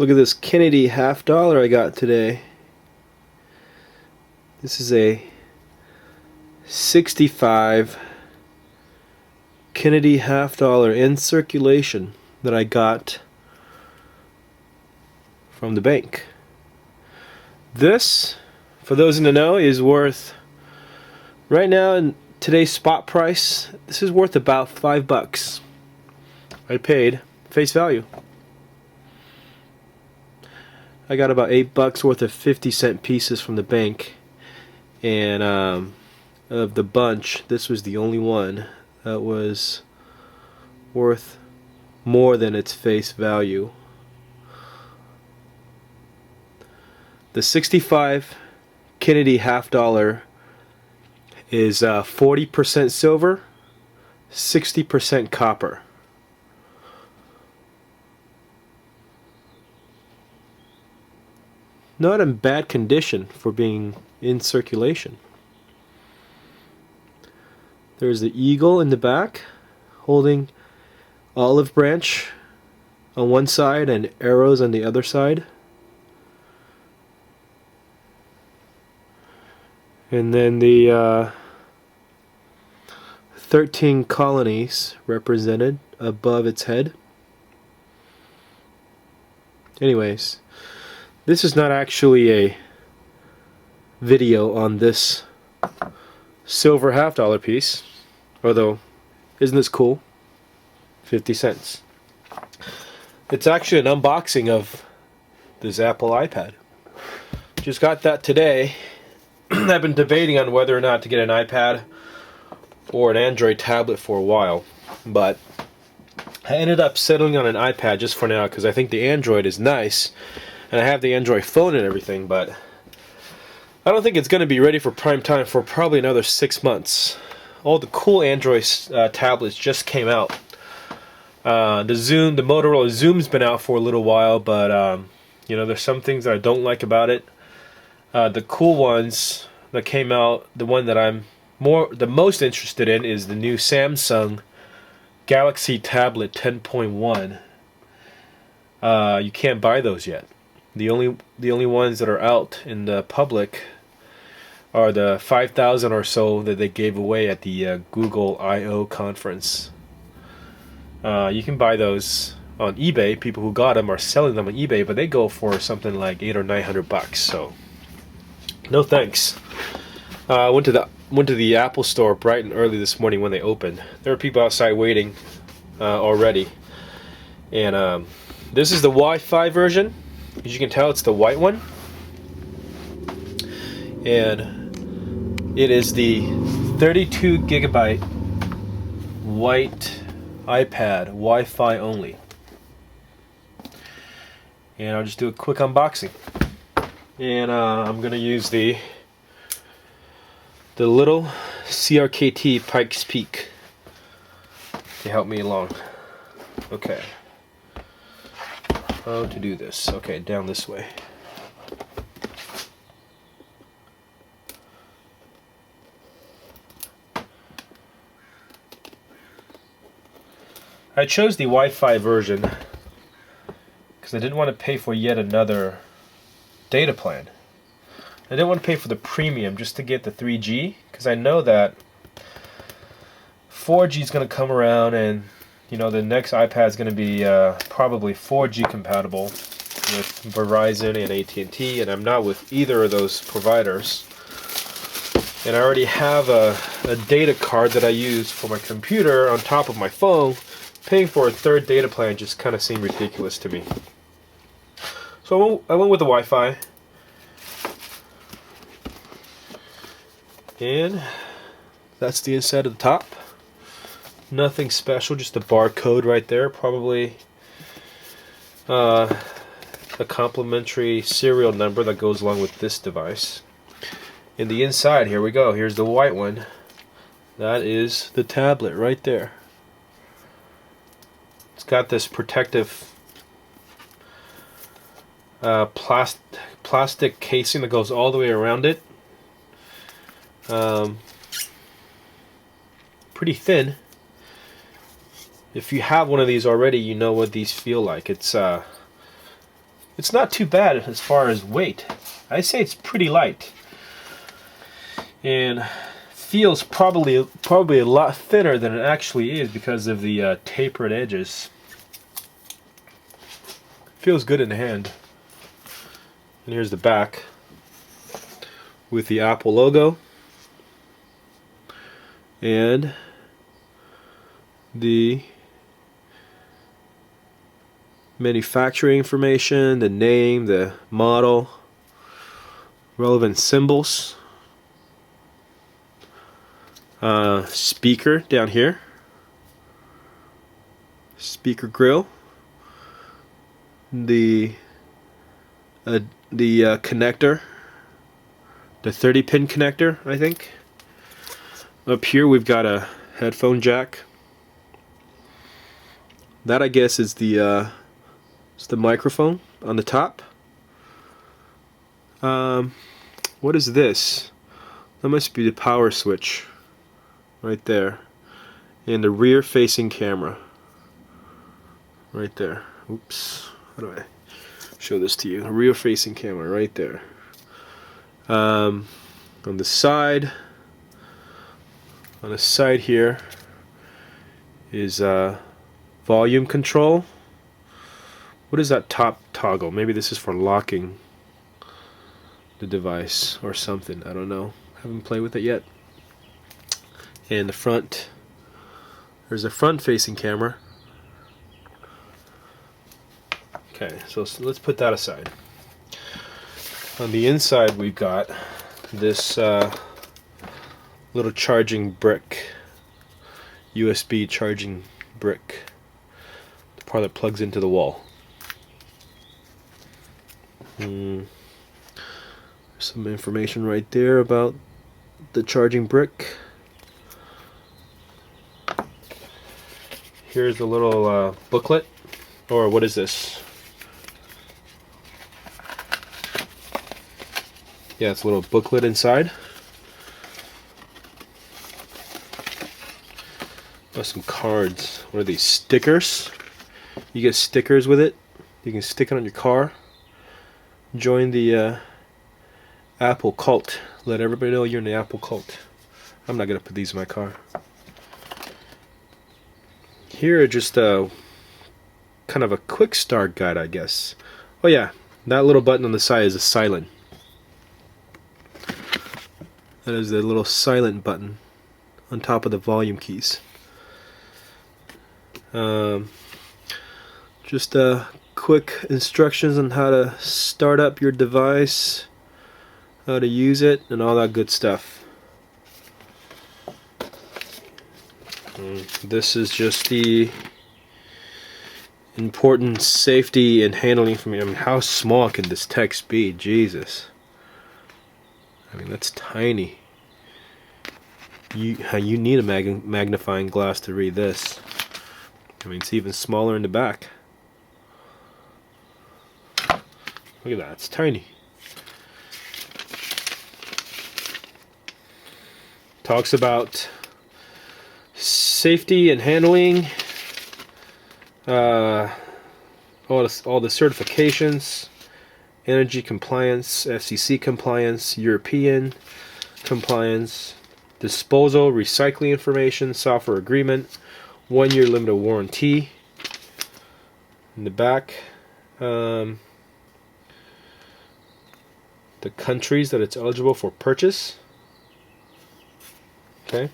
Look at this Kennedy $50 I got today. This is a 65 Kennedy $50 in circulation that I got from the bank. This, for those in the know, is worth, right now in today's spot price, this is worth about $5. I paid face value. I got about $8 worth of 50-cent pieces from the bank, and of the bunch, this was the only one that was worth more than its face value. The 65 Kennedy $50 is 40% silver, 60% copper. Not in bad condition for being in circulation. There's the eagle in the back holding olive branch on one side and arrows on the other side. And then the 13 colonies represented above its head. Anyways, this is not actually a video on this silver $50 piece, although isn't this cool? 50 cents. It's actually an unboxing of this Apple iPad. Just got that today. I've been debating on whether or not to get an iPad or an Android tablet for a while, but I ended up settling on an iPad just for now because I think the Android is nice, and I have the Android phone and everything, but I don't think it's going to be ready for prime time for probably another 6 months. All the cool Android tablets just came out. The Motorola Zoom's been out for a little while, but you know, there's some things that I don't like about it. The cool ones that came out, the one that I'm the most interested in is the new Samsung Galaxy Tablet 10.1. You can't buy those yet. The only ones that are out in the public are the 5,000 or so that they gave away at the Google I/O conference. You can buy those on eBay. People who got them are selling them on eBay, but they go for something like $800 or $900. So, no thanks. I went to the Apple store bright and early this morning when they opened. There were people outside waiting already, and this is the Wi-Fi version. As you can tell, it's the white one, and it is the 32 gigabyte white iPad, Wi-Fi only. And I'll just do a quick unboxing. And I'm gonna use the little CRKT Pikes Peak to help me along. Okay. How to do this? Okay, down this way. I chose the Wi-Fi version because I didn't want to pay for yet another data plan. I didn't want to pay for the premium just to get the 3G, because I know that 4G is going to come around, and you know, the next iPad is going to be probably 4G compatible with Verizon and AT&T, and I'm not with either of those providers. And I already have a data card that I use for my computer on top of my phone. Paying for a third data plan just kind of seemed ridiculous to me. So I went with the Wi-Fi. And that's the inside of the top. Nothing special, just a barcode right there. Probably a complimentary serial number that goes along with this device. In the inside, here we go. Here's the white one. That is the tablet right there. It's got this protective plastic casing that goes all the way around it. Pretty thin. If you have one of these already, you know what these feel like. It's it's not too bad as far as weight. I say it's pretty light, and feels probably a lot thinner than it actually is because of the tapered edges. Feels good in the hand. And here's the back with the Apple logo and the manufacturing information, the name, the model, relevant symbols, speaker down here, speaker grill, the connector, the 30-pin connector, I think. Up here we've got a headphone jack. That, I guess, is the microphone on the top. What is this? That must be the power switch right there. And the rear facing camera right there. Oops. How do I show this to you? A rear facing camera right there. On the side here is volume control. What is that top toggle? Maybe this is for locking the device or something. I don't know. Haven't played with it yet. And the front, there's a front facing camera. Okay, so let's put that aside. On the inside we've got this little charging brick, USB charging brick, the part that plugs into the wall. There's some information right there about the charging brick. Here's a little booklet, or what is this? Yeah, it's a little booklet inside. Oh, some cards. What are these? Stickers. You get stickers with it. You can stick it on your car. Join the Apple cult. Let everybody know you're in the Apple cult. I'm not gonna put these in my car. Here are just kind of a quick start guide, I guess. Oh yeah, that little button on the side is a silent. That is the little silent button on top of the volume keys. Just quick instructions on how to start up your device, how to use it, and all that good stuff. This is just the important safety and handling for me. I mean, how small can this text be? Jesus. I mean, that's tiny. You need a magnifying glass to read this. I mean, it's even smaller in the back. Look at that, it's tiny. Talks about safety and handling, all the certifications, energy compliance, FCC compliance, European compliance, disposal, recycling information, software agreement, 1-year limited warranty. In the back, the countries that it's eligible for purchase. Okay.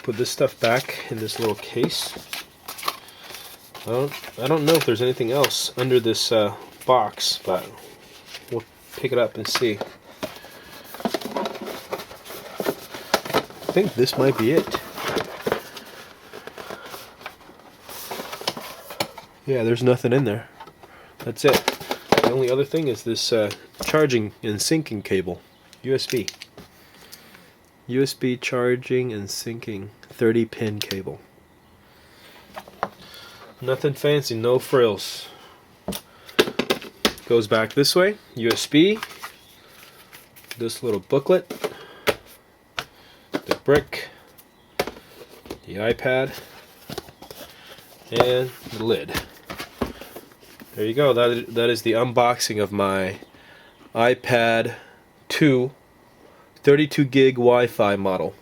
Put this stuff back in this little case. I don't know if there's anything else under this box, but we'll pick it up and see. I think this might be it. Yeah, there's nothing in there. That's it. The only other thing is this charging and syncing cable. USB charging and syncing 30-pin cable. Nothing fancy, no frills. Goes back this way. USB. This little booklet. The brick. The iPad. And the lid. There you go. That is the unboxing of my iPad 2 32 gig Wi-Fi model.